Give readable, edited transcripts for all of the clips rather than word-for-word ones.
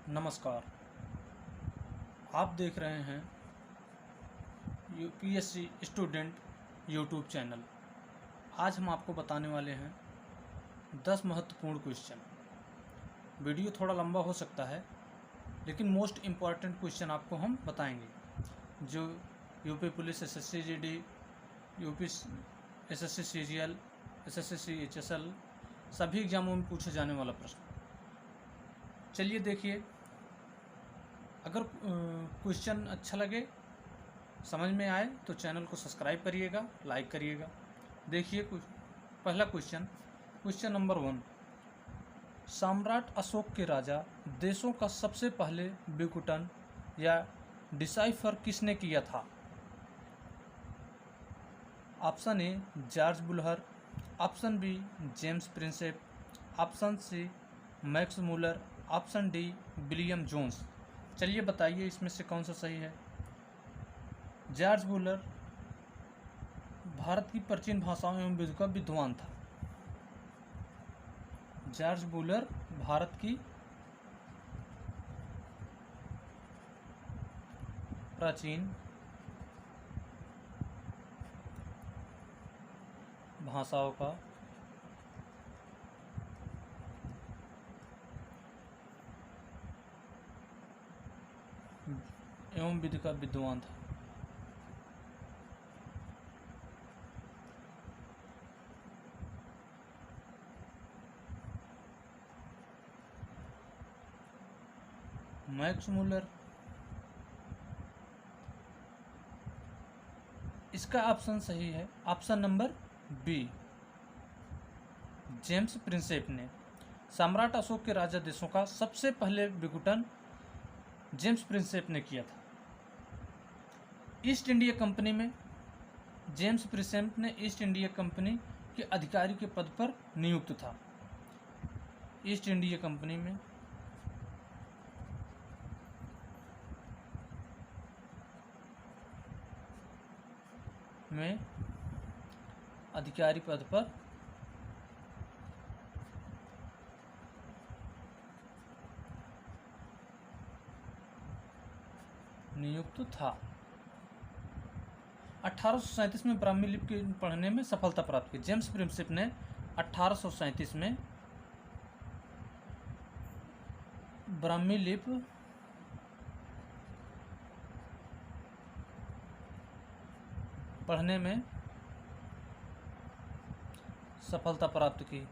नमस्कार। आप देख रहे हैं यूपीएससी स्टूडेंट यूट्यूब चैनल। आज हम आपको बताने वाले हैं 10 महत्वपूर्ण क्वेश्चन। वीडियो थोड़ा लंबा हो सकता है, लेकिन मोस्ट इम्पॉर्टेंट क्वेश्चन आपको हम बताएंगे जो UP police, SSC GD, UP SSC CGL, SSC CHSL सभी एग्जामों में पूछे जाने वाला प्रश्न। चलिए देखिए, अगर क्वेश्चन अच्छा लगे, समझ में आए तो चैनल को सब्सक्राइब करिएगा, लाइक करिएगा। देखिए पहला क्वेश्चन नंबर 1। सम्राट अशोक के राजा देशों का सबसे पहले विघटन या डिसाइफर किसने किया था? Option A George Buhler, option B James Prinsep, option C Max Muller, option D William Jones. चलिए बताइए इसमें से कौन सा सही है। जॉर्ज बुलर भारत की प्राचीन भाषाओं एवं विधि का विद्वान था। जॉर्ज बुलर भारत की प्राचीन भाषाओं का एवं विधि का विद्वान था। मैक्स मूलर, इसका ऑप्शन सही है, option number B. James Prinsep ने सम्राट अशोक के राजा देशों का सबसे पहले विघटन जेम्स प्रिंसेप ने किया था। ईस्ट इंडिया कंपनी में जेम्स प्रिंसेप ने ईस्ट इंडिया कंपनी के अधिकारी के पद पर नियुक्त था। ईस्ट इंडिया कंपनी में अधिकारी पद पर नियुक्त था। 1837 में ब्राह्मी लिपि पढ़ने में सफलता प्राप्त की। जेम्स प्रिंसेप ने 1837 में ब्राह्मी लिपि पढ़ने में सफलता प्राप्त की।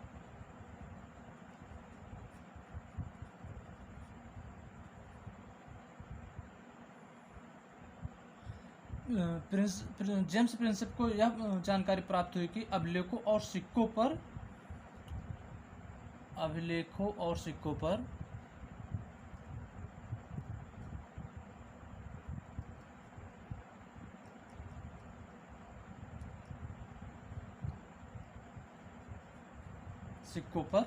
जेम्स प्रिंसेप को यह जानकारी प्राप्त हुई कि अभिलेखों और सिक्कों पर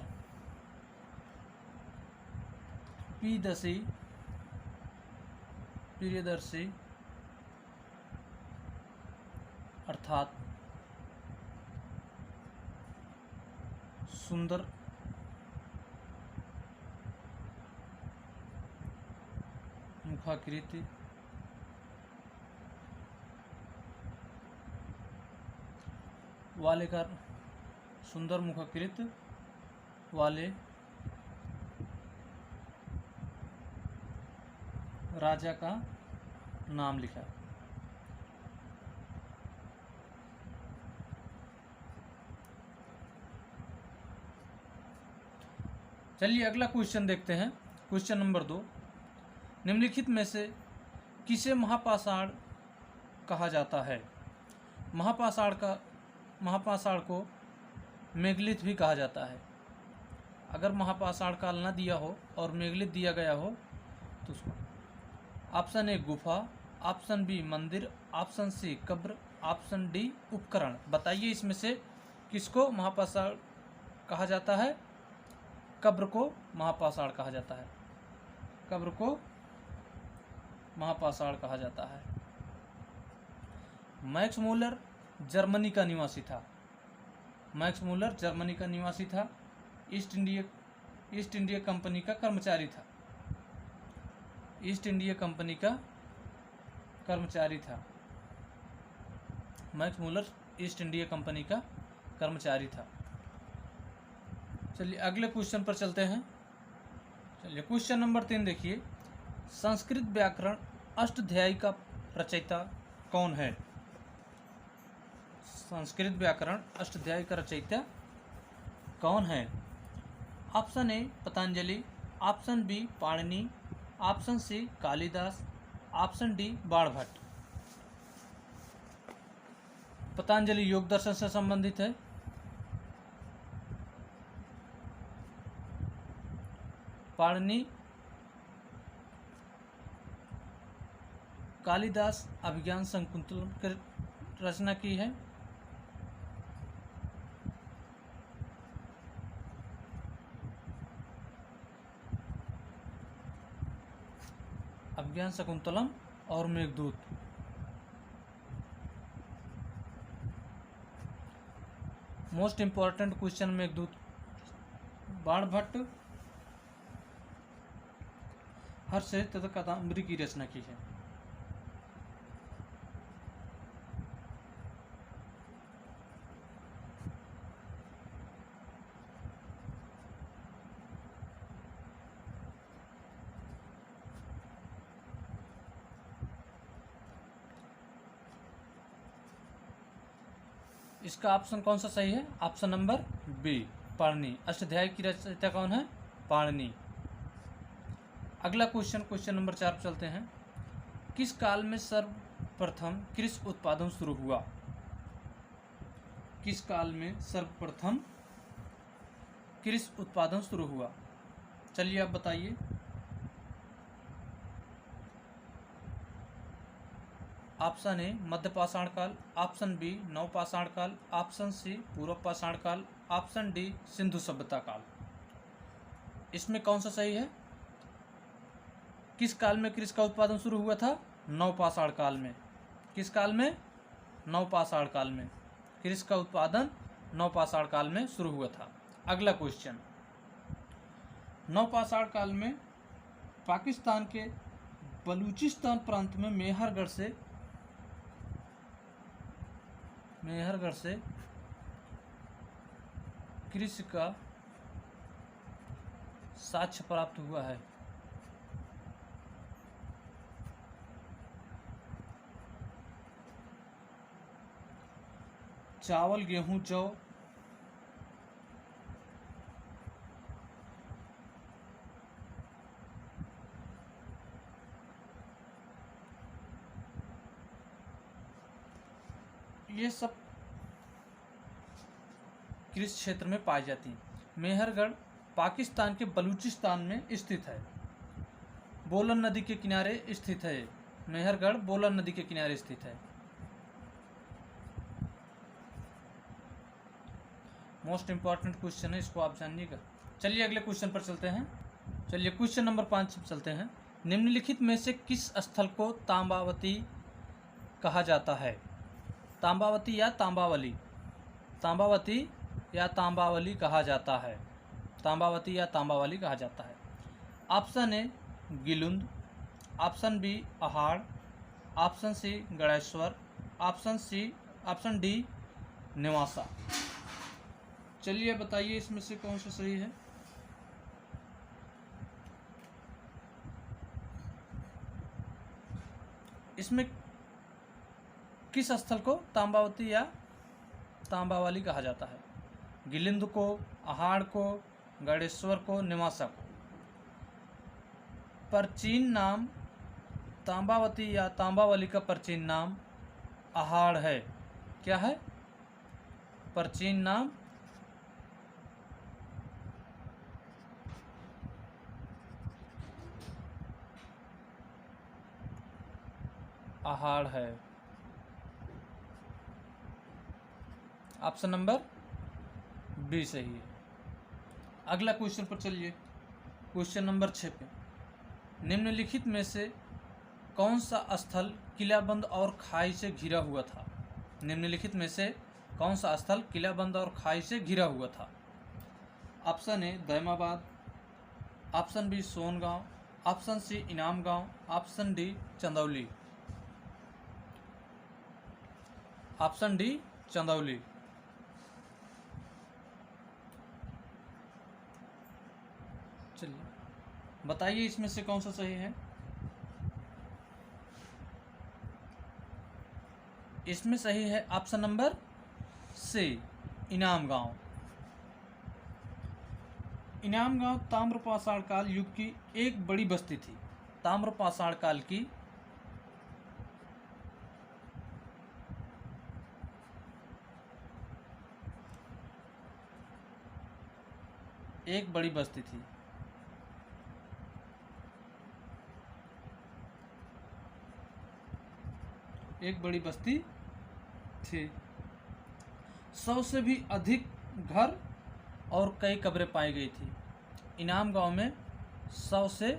प्रियदर्शी अर्थात सुंदर मुखाकृति वाले राजा का नाम लिखा। चलिए अगला क्वेश्चन देखते हैं। Question number 2। निम्नलिखित में से किसे महापाषाण कहा जाता है? महापाषाण को मेघलिथ भी कहा जाता है। अगर महापाषाण काल न दिया हो और मेघलिथ दिया गया हो तो उसको ऑप्शन ए गुफा, ऑप्शन बी मंदिर, ऑप्शन सी कब्र, ऑप्शन डी उपकरण। बताइए इसमें से किसको महापाषाण कहा जाता है? कब्र को महापाषाण कहा जाता है। कब्र को महापाषाण कहा जाता है। मैक्स मूलर जर्मनी का निवासी था। ईस्ट इंडिया कंपनी का कर्मचारी था। ईस्ट इंडिया कंपनी का कर्मचारी था। Max Muller east India company का कर्मचारी था। चलिए अगले क्वेश्चन पर चलते हैं। चलिए क्वेश्चन नंबर 3 देखिए, संस्कृत व्याकरण अष्टाध्यायी का रचयिता कौन है? संस्कृत व्याकरण अष्टाध्यायी का रचयिता कौन है? Option A Patanjali, option B Panini, option C Kalidasa, option D Banabhatta. Patanjali योग दर्शन से संबंधित है। पाणिनि कालिदास अभिज्ञान संकुल की रचना की है। अभिज्ञान शकुंतलम और Meghdoot. Most important question Meghdoot. Banabhatta Harshacharita तथा कादंबरी की रचना की है। इसका ऑप्शन कौन सा सही है? Option number B Panini. Ashtadhyayi की रचयिता कौन है? पाणिनि। अगला क्वेश्चन, क्वेश्चन नंबर 4 पर चलते हैं। किस काल में सर्वप्रथम कृषि उत्पादन शुरू हुआ? किस काल में सर्वप्रथम कृषि उत्पादन शुरू हुआ? चलिए आप बताइए। ऑप्शन ए मध्य पाषाण काल, ऑप्शन बी नवपाषाण काल, ऑप्शन सी पूर्व पाषाण काल, ऑप्शन डी सिंधु सभ्यता काल। इसमें कौन सा सही है? किस काल में कृषि का उत्पादन शुरू हुआ था? नवपाषाण काल में। किस काल में? नवपाषाण काल में। कृषि का उत्पादन नवपाषाण काल में शुरू हुआ था। अगला क्वेश्चन, नवपाषाण काल में पाकिस्तान के बलूचिस्तान प्रांत में मेहरगढ़ से कृषि का साक्ष्य प्राप्त हुआ है। चावल, गेहूं, जौ, ये सब कृषि क्षेत्र में पाई जाती हैं। मेहरगढ़ पाकिस्तान के बलूचिस्तान में स्थित है। बोलन नदी के किनारे स्थित है। मेहरगढ़ बोलन नदी के किनारे स्थित है। मोस्ट इंपॉर्टेंट क्वेश्चन है, इसको आप जानिएगा। चलिए अगले क्वेश्चन पर चलते हैं। चलिए क्वेश्चन नंबर 5 पर चलते हैं। निम्नलिखित में से किस स्थल को तांबावती कहा जाता है? तांबावती या तांबावली? तांबावती या तांबावली कहा जाता है। तांबावती या तांबावली कहा जाता है। Option A Gilund, option B Ahar, option C Ganeshwar, option D Nevasa. चलिए बताइए इसमें से कौन सा सही है? इसमें किस स्थल को तांबावती या तांबावली कहा जाता है? गिलिंद को, अहाड़ को, गणेश्वर को, नेवासा को। प्राचीन नाम तांबावती या तांबावली का प्राचीन नाम अहाड़ है। क्या है? प्राचीन नाम अहाड़ है। ऑप्शन नंबर बी सही है। अगला क्वेश्चन पर चलिए, क्वेश्चन नंबर 6 पे। निम्नलिखित में से कौन सा स्थल किलाबंद और खाई से घिरा हुआ था? निम्नलिखित में से कौन सा स्थल किलाबंद और खाई से घिरा हुआ था? Option A Daimabad, option B Songaon, option C Inamgaon, option D Chandoli, option D Chandoli. चलिए बताइए इसमें से कौन सा सही है। इसमें सही है ऑप्शन नंबर सी इनाम गांव। इनाम गांव ताम्रपाषाण काल युग की एक बड़ी बस्ती थी। ताम्रपाषाण काल की एक बड़ी बस्ती थी। एक बड़ी बस्ती थी। 100 से भी अधिक घर और कई कब्रें पाई गई थी। इनाम गांव में 100 से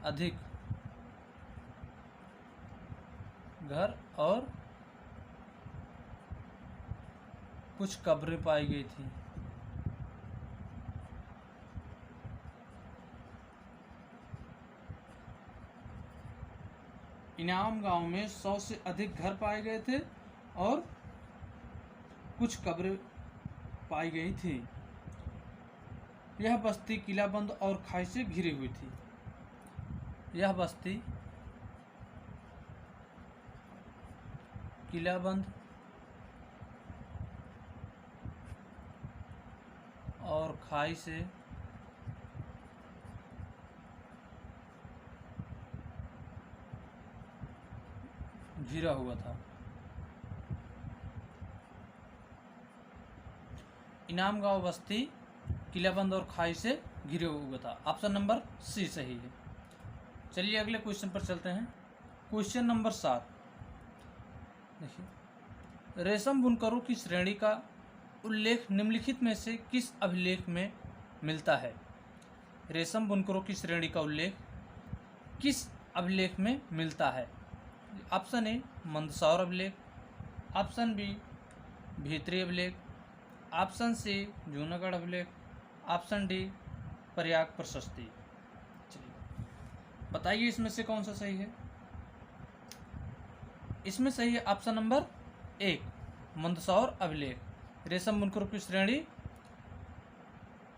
अधिक घर और कुछ कब्रें पाई गई थी। इनाम गांव में 100 से अधिक घर पाए गए थे और कुछ कब्रें पाई गई थी। यह बस्ती किलाबंद और खाई से घिरी हुई थी। यह बस्ती किलाबंद और खाई से घिरा हुआ था। इनाम गांव बस्ती किलाबंद और खाई से घिरे हुआ था। ऑप्शन नंबर सी सही है। चलिए अगले क्वेश्चन पर चलते हैं। क्वेश्चन नंबर 7 देखिए, रेशम बुनकरों की श्रेणी का उल्लेख निम्नलिखित में से किस अभिलेख में मिलता है। रेशम बुनकरों की श्रेणी का उल्लेख किस अभिलेख में मिलता है। ऑप्शन ए मंदसौर अभिलेख, ऑप्शन बी भीतरी अभिलेख, ऑप्शन सी जूनागढ़ अभिलेख, ऑप्शन डी प्रयाग प्रशस्ति। चलिए बताइए इसमें से कौन सा सही है। इसमें सही है ऑप्शन नंबर 1 मंदसौर अभिलेख। रेशम बुनकरों की श्रेणी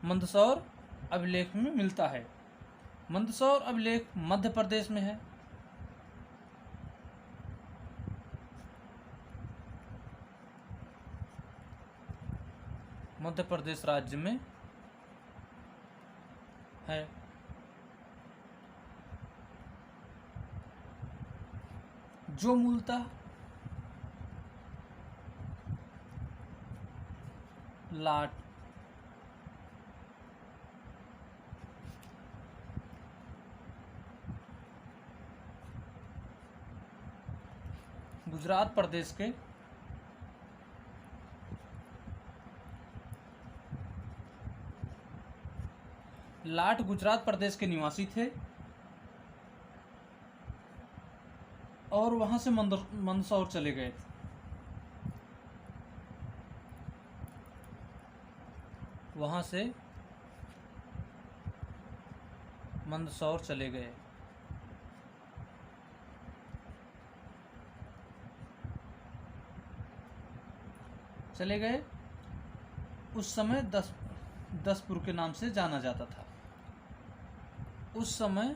मंदसौर अभिलेख में मिलता है। मंदसौर अभिलेख मध्य प्रदेश में है। मध्य प्रदेश राज्य में है। जो मूलतः लाट, गुजरात प्रदेश के लाट गुजरात प्रदेश के निवासी थे और वहां से मंदसौर चले गए थे। वहां से मंदसौर चले गए। उस समय दसपुर के नाम से जाना जाता था। उस समय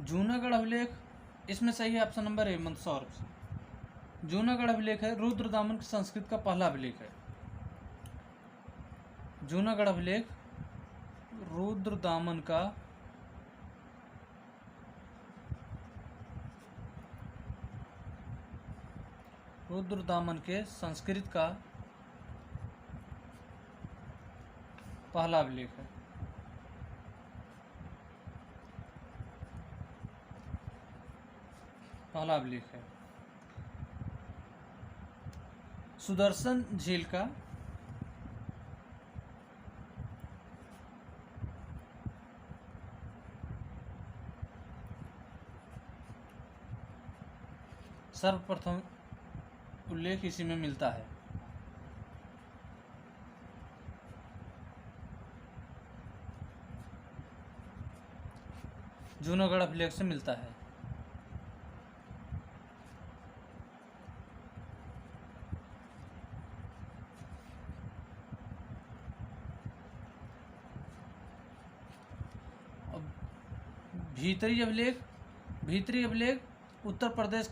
जूनागढ़ अभिलेख, इसमें सही है option number A Mandsaur. Junagadh अभिलेख है रुद्रदामन संस्कृत का पहला अभिलेख है। जूनागढ़ अभिलेख रुद्रदामन का के संस्कृत का पहला अभिलेख है। पहला अभिलेख है। सुदर्शन झील का सर्वप्रथम उल्लेख इसी में मिलता है। जूनागढ़ अभिलेख से मिलता है। भीतरी अभिलेख उत्तर प्रदेश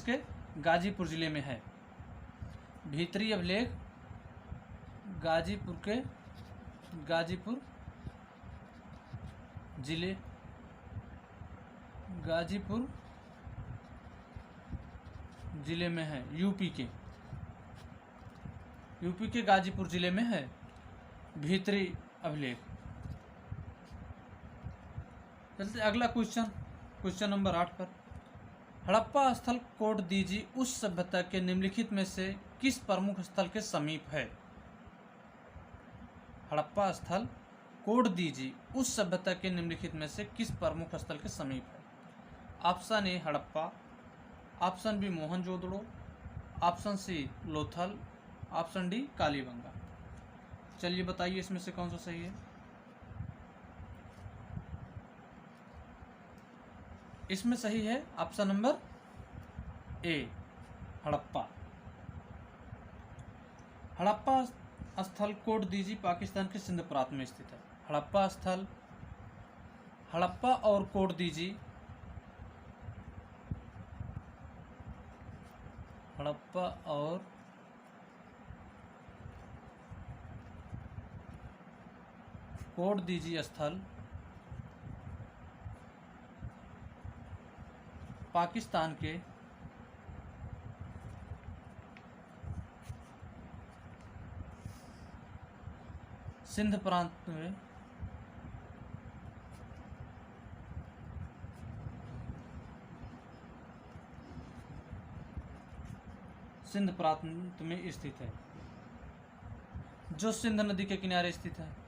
के गाजीपुर जिले में है। भीतरी अभिलेख गाजीपुर जिले में है। यूपी के गाजीपुर जिले में है भीतरी अभिलेख। चलते अगला क्वेश्चन नंबर 8 पर। हड़प्पा स्थल कोड दीजिए उस सभ्यता के निम्नलिखित में से किस प्रमुख स्थल के समीप है। हड़प्पा स्थल कोड दीजिए उस सभ्यता के निम्नलिखित में से किस प्रमुख स्थल के समीप है। Option A Harappa, option B Mohenjodaro, option C Lothal, option D Kalibanga. चलिए बताइए इसमें से कौन सा सही है। इसमें सही है option number A Harappa. Harappa स्थल कोड दीजिए पाकिस्तान के सिंध प्रांत में स्थित है। हड़प्पा और कोड दीजिए। हड़प्पा और कोड दीजिए स्थल पाकिस्तान के सिंध प्रांत में स्थित है, जो सिंध नदी के किनारे स्थित है।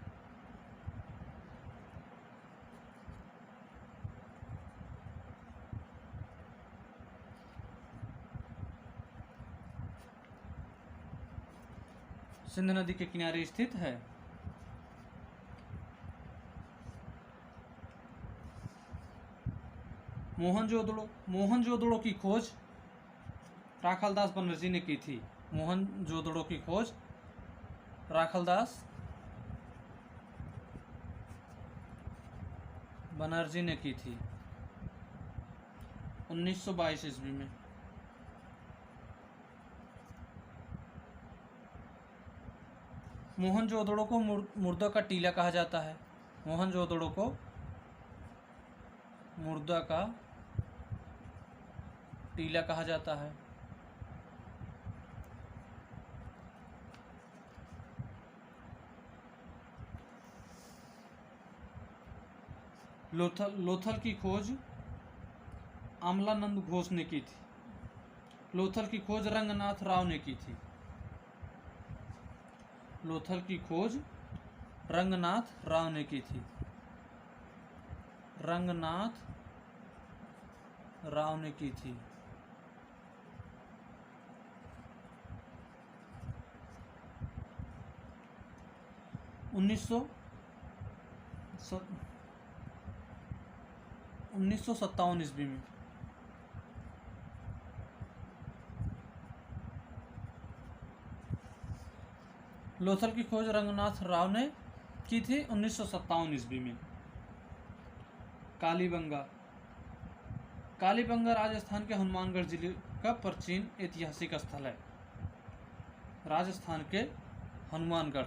सिंध नदी के किनारे स्थित है। मोहनजोदड़ो की खोज राखालदास बनर्जी ने की थी। मोहनजोदड़ो की खोज राखालदास बनर्जी ने की थी 1922 ईस्वी में। मोहनजोदड़ो को मुर्दा का टीला कहा जाता है। मोहनजोदड़ो को मुर्दा का टीला कहा जाता है। लोथल की खोज अमलानंद घोष ने की थी। लोथल की खोज रंगनाथ राव ने की थी। लोथल की खोज रंगनाथ राव ने की थी। रंगनाथ राव ने की थी। उन्नीस सौ 57 ईस्वी में। लोथल की खोज रंगनाथ राव ने की थी 1957 ईस्वी में। कालीबंगा राजस्थान के हनुमानगढ़ जिले का प्राचीन ऐतिहासिक स्थल है। राजस्थान के हनुमानगढ़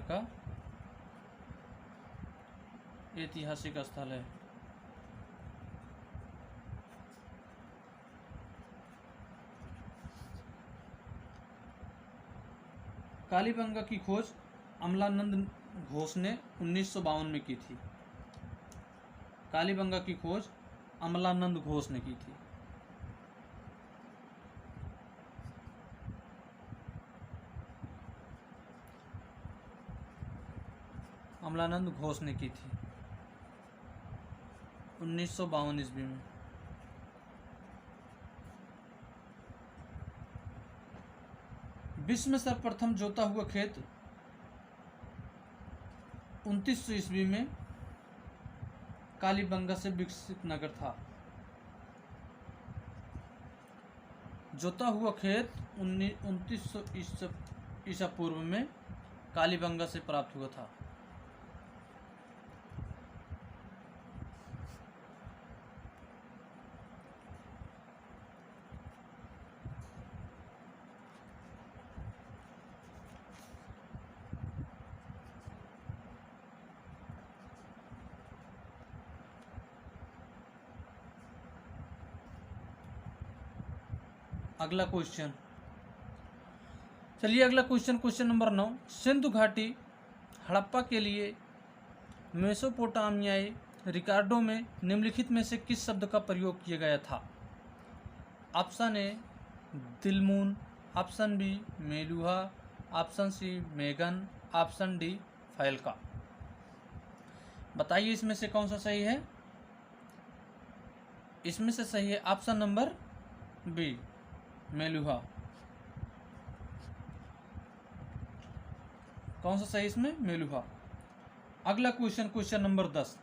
का ऐतिहासिक स्थल है। कालीबंगा की खोज अमलानंद घोष ने 1952 में की थी। कालीबंगा की खोज अमलानंद घोष ने की थी। अमलानंद घोष ने की थी? 1952 ईस्वी में। विश्व में सर्वप्रथम जोता हुआ खेत 2900 ईस्वी में कालीबंगा से विकसित नगर था। जोता हुआ खेत 2900 ईसा पूर्व में कालीबंगा से प्राप्त हुआ था। अगला क्वेश्चन, चलिए अगला क्वेश्चन नंबर 9। सिंधु घाटी हड़प्पा के लिए मेसोपोटामियाई रिकॉर्डों में निम्नलिखित में से किस शब्द का प्रयोग किया गया था? Option A Dilmun, option B Meluha, option C Magan, option D Failaka. बताइए इसमें से कौन सा सही है? इसमें से सही है ऑप्शन नंबर बी मेलुहा। कौन सा सही इसमें? मेलुहा। अगला क्वेश्चन नंबर 10।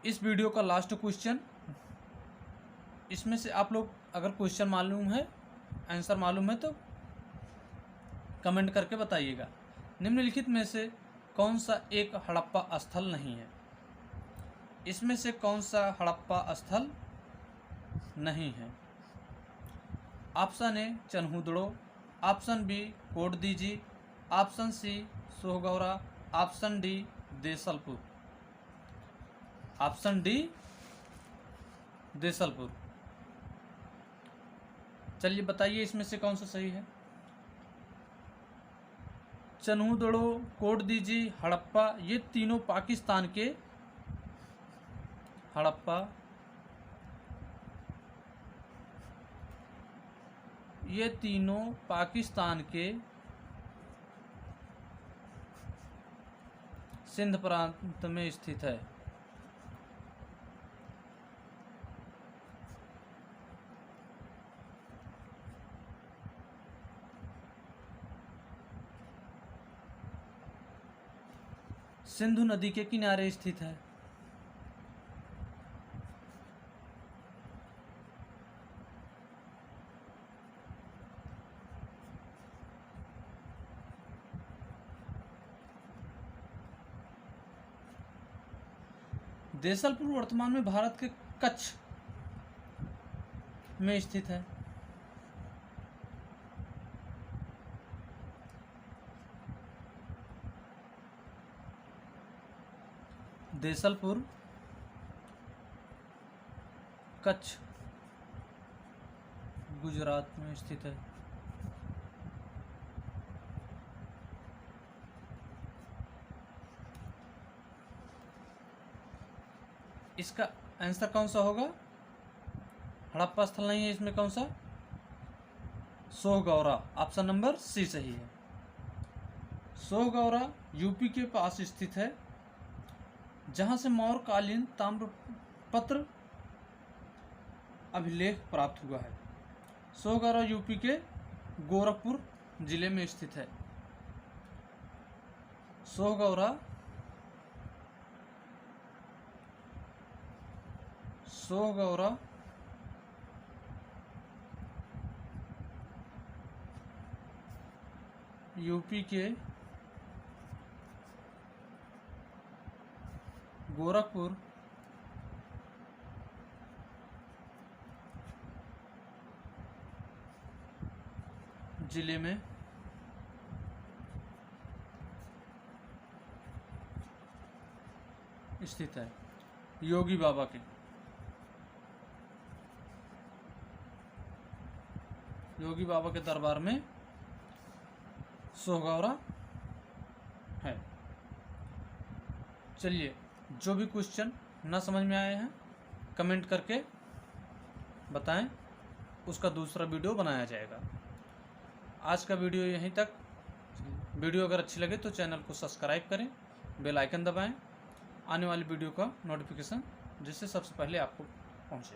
इस वीडियो का लास्ट क्वेश्चन। इसमें से आप लोग अगर क्वेश्चन मालूम है, आंसर मालूम है तो कमेंट करके बताइएगा। निम्नलिखित में से कौन सा एक हड़प्पा स्थल नहीं है? इसमें से कौन सा हड़प्पा स्थल नहीं है? Option A Chanhudaro, option B Kotdiji, option C Sohgaura, option D Desalpur. Option D Desalpur. चलिए बताइए इसमें से कौन सा सही है? चन्हूदड़ो, कोटदीजी, हड़प्पा, ये तीनों पाकिस्तान के हड़प्पा, ये तीनों पाकिस्तान के सिंध प्रांत में स्थित है। सिंधु नदी के किनारे स्थित है। देसलपुर वर्तमान में भारत के कच्छ में स्थित है। देसलपुर कच्छ गुजरात में स्थित है। इसका आंसर कौन सा होगा? हड़प्पा स्थल नहीं है इसमें, कौन सा? सोहगौरा। ऑप्शन नंबर सी सही है। सोहगौरा यूपी के पास स्थित है, जहां से मौर्यकालीन ताम्रपत्र अभिलेख प्राप्त हुआ है। सोहगौरा यूपी के गोरखपुर जिले में स्थित है। सोहगौरा यूपी के गोरखपुर जिले में स्थित है। योगी बाबा के दरबार में सोहगौरा है। चलिए, जो भी क्वेश्चन ना समझ में आए हैं कमेंट करके बताएं, उसका दूसरा वीडियो बनाया जाएगा। आज का वीडियो यहीं तक। वीडियो अगर अच्छी लगे तो चैनल को सब्सक्राइब करें बेल आइकन दबाएं आने वाली वीडियो का नोटिफिकेशन जिससे सबसे पहले आपको पहुंचे।